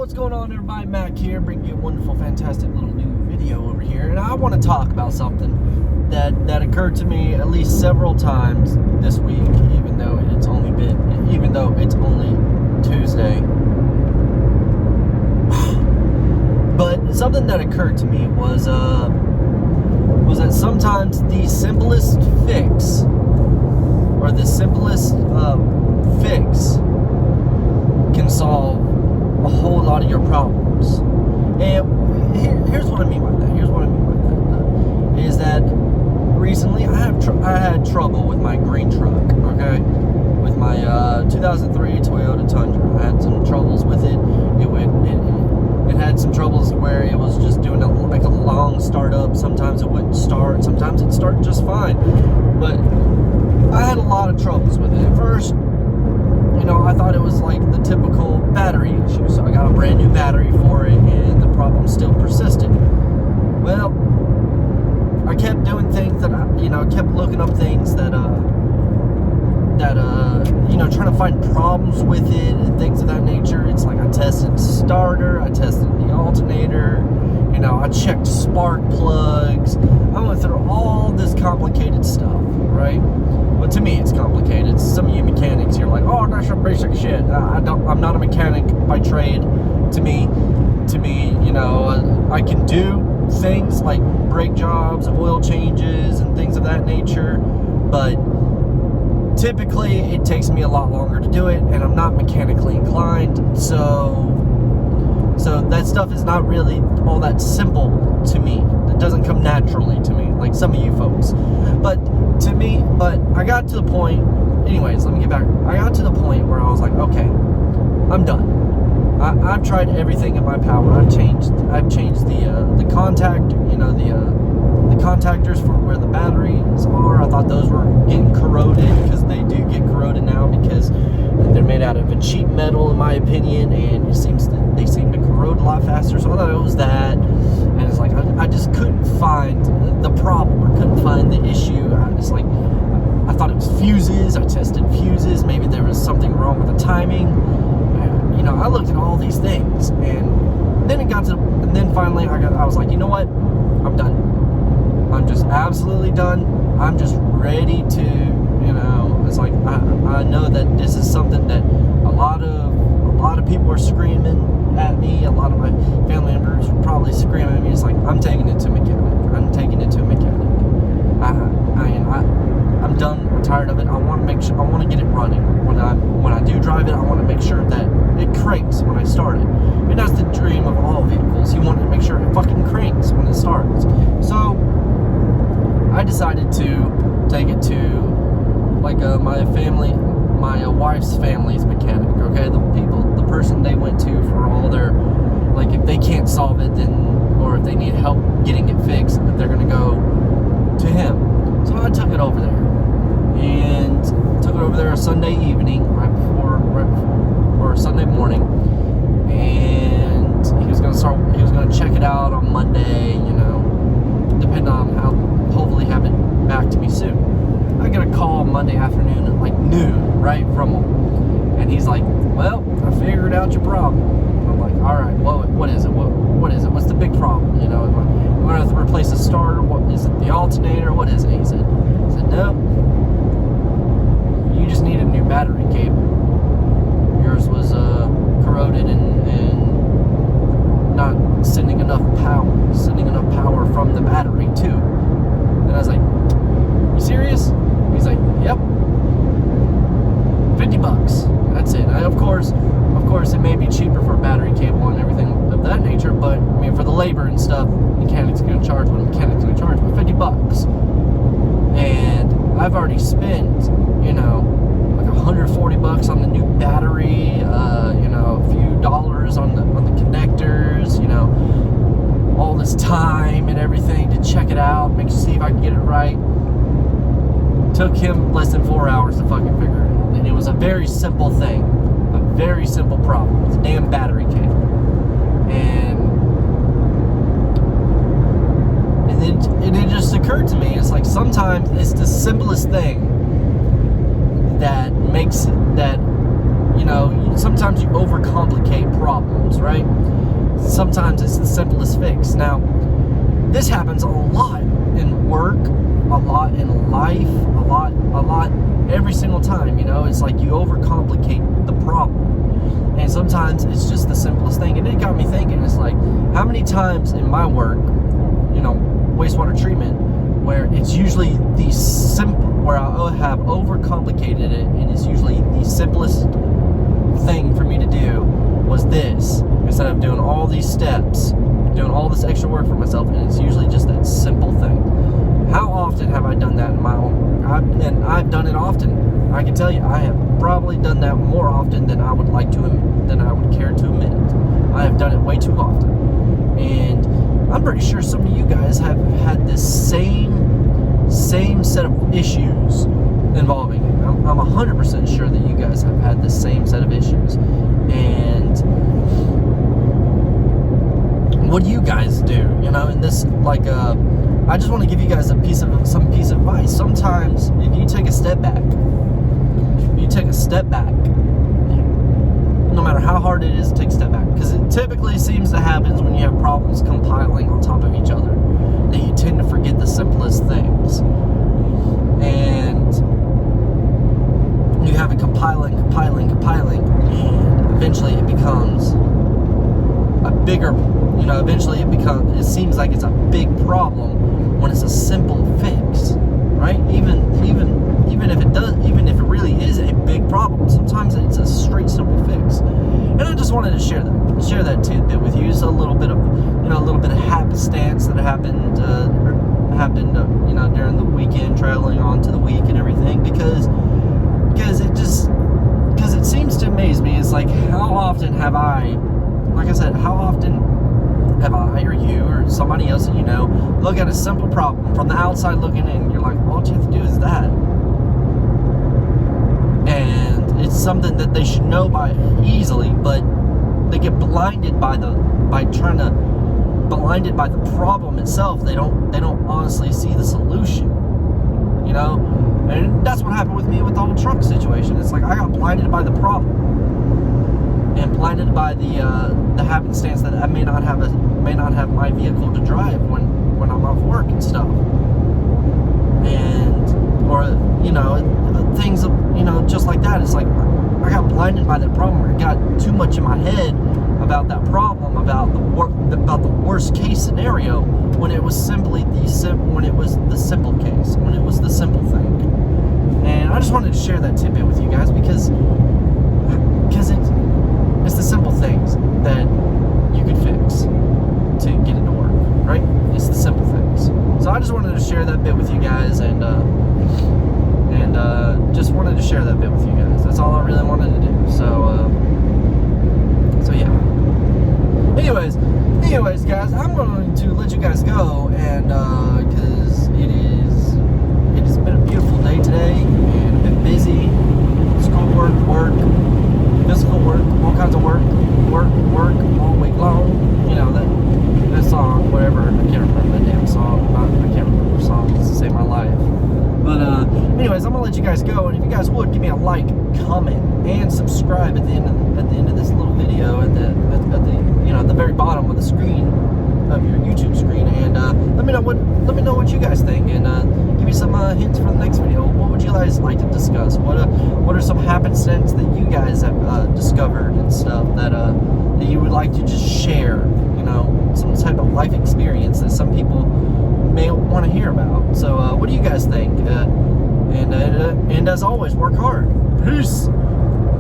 what's going on, everybody? Mac here, bringing you a wonderful, fantastic little new video over here. And I want to talk about something that occurred to me at least several times this week, even though it's only Tuesday. But something that occurred to me was that sometimes the simplest fix, or the simplest fix, can solve a whole lot of your problems. And here's what I mean by that. Is that recently I had trouble with my green truck, okay? With my 2003 Toyota Tundra. I had some troubles with it. It had some troubles where it was just doing a long startup. Sometimes it wouldn't start. Sometimes it'd start just fine. But I had a lot of troubles with it. At first, I thought it was like the typical battery issue. So I got a brand new battery for it, and the problem still persisted. Well, I kept doing things that I kept looking up things that trying to find problems with it and things of that nature. It's like I tested the starter, I tested the alternator, I checked spark plugs. I went through all this complicated stuff, right? Well, to me, it's complicated. Some of you mechanics, you're like, oh, that's some basic shit. I'm not a mechanic by trade. To me, I can do things like brake jobs, oil changes, and things of that nature, but typically it takes me a lot longer to do it, and I'm not mechanically inclined, so that stuff is not really all that simple to me. It doesn't come naturally to me, like some of you folks. But I got to the point, anyways, let me get back. I got to the point where I was like, okay, I'm done. I've tried everything in my power. I've changed the contact, the contactors for where the batteries are. I thought those were getting corroded, because they do get corroded now, because they're made out of a cheap metal, in my opinion, and they seem to corrode a lot faster. So I thought it was that, and it's like I just couldn't find the problem, or couldn't find the issue. I thought it was fuses. I tested fuses. Maybe there was something wrong with the timing. I looked at all these things, and then then finally I was like, you know what? I'm done. I'm just absolutely done. I'm just ready to, it's like, I know that this is something that a lot of people are screaming at me. A lot of my family members are probably screaming at me. It's like, I'm taking it to a mechanic. I'm taking it to a mechanic. I'm done. I'm tired of it. I want to make sure. I want to get it running. When I do drive it, I want to make sure that it cranks when I start it. And that's the dream of all vehicles. You want to make sure it fucking cranks when it starts. So I decided to take it to my wife's family's mechanic. Okay, the person they went to for all their, like, if they can't solve it, then, or if they need help getting it fixed, they're gonna go to him. So I took it over there, and took it over there a Sunday evening, or Sunday morning, and he was gonna check it out on Monday, depending on how, hopefully have it back to me soon. I get a call Monday afternoon at like noon, right, from him, and he's like, well, I figured out your problem. I'm like, all right, what is it? What is it? What's the big problem? I'm gonna have to replace the starter. What is it? The alternator? What is it? He said, no, you just need a new battery cable. Yours was corroded and not sending enough power from the battery too. And I was like, you serious? He's like, yep. $50. That's it. Of course, it may be cheaper for a battery cable and everything of that nature, but I mean, for the labor and stuff, mechanics going to charge what mechanics going to charge, but $50. And I've already spent, like $140 on the new battery, a few dollars on the connectors, all this time and everything to check it out, see if I can get it right. Took him less than 4 hours to fucking figure it out. And it was a very simple thing. A very simple problem. It's a damn battery cable. And it just occurred to me, it's like sometimes it's the simplest thing that makes it, that sometimes you overcomplicate problems, right? Sometimes it's the simplest fix. Now, this happens a lot in work, a lot in life, a lot every single time, you know? It's like you overcomplicate the problem. And sometimes it's just the simplest thing. And it got me thinking, it's like, how many times in my work, you know, wastewater treatment, where it's usually the simple, where I have overcomplicated it, and it's usually the simplest thing for me to do was this, instead of doing all these steps, doing all this extra work for myself, and it's usually just that simple thing. How often have I done that in my own work? And I've done it often. I can tell you, I have probably done that more often than I would like to, than I would care to admit. I have done it way too often. And I'm pretty sure some of you guys have had this same set of issues involving it. I'm 100% sure that you guys have had the same set of issues. And what do you guys do? You know, in this, like, I just want to give you guys some piece of advice. Sometimes, if you take a step back, no matter how hard it is to take a step back, because it typically seems to happen when you have problems compiling on top of each other, that you tend to forget the simplest things. And you have it compiling, and eventually it becomes a bigger, you know, it seems like it's a big problem when it's a simple fix, right? Even if it really is a big problem, sometimes it's a straight simple fix. And I just wanted to share that tidbit with you. Just a little bit of happenstance that happened, you know, during the weekend, traveling on to the week and everything, because it seems to amaze me. It's like, how often have I, or you, or somebody else that you know, look at a simple problem from the outside looking in, you're like, all you have to do is that. And it's something that they should know by easily, but they get blinded by the problem itself. They don't honestly see the solution, you know? And that's what happened with me with the whole truck situation. It's like I got blinded by the problem, and blinded by the happenstance that I may not have my vehicle to drive when I'm off work and stuff, or you know, things, you know, just like that. It's like I got blinded by that problem, or it got too much in my head about that problem, about the worst case scenario, when it was simply the simple case, when it was the simple thing. And I just wanted to share that tidbit with you guys, because it's the simple things that you could fix to get it to work, right? It's the simple things. So I just wanted to share that bit with you guys, and just wanted to share that bit with you guys. That's all I really wanted to do. So yeah. Anyways, guys, I'm going to let you guys go, and because it has been a beautiful day today, and I've been busy. Schoolwork, physical work, all kinds of work all week long. You know, that song, whatever, I can't remember the damn song. I can't remember the song to save my life. But anyways, I'm gonna let you guys go, and if you guys would give me a like, comment, and subscribe at the end of this little video, at the you know, at the very bottom of the screen of your YouTube screen, and let me know what you guys think, and give me some hints for the next video. What would you guys like to discuss? What are some happenstance that you guys have discovered and stuff that you would like to just share? You know, some type of life experience that some people may want to hear about. So what do you guys think? And as always, work hard. Peace.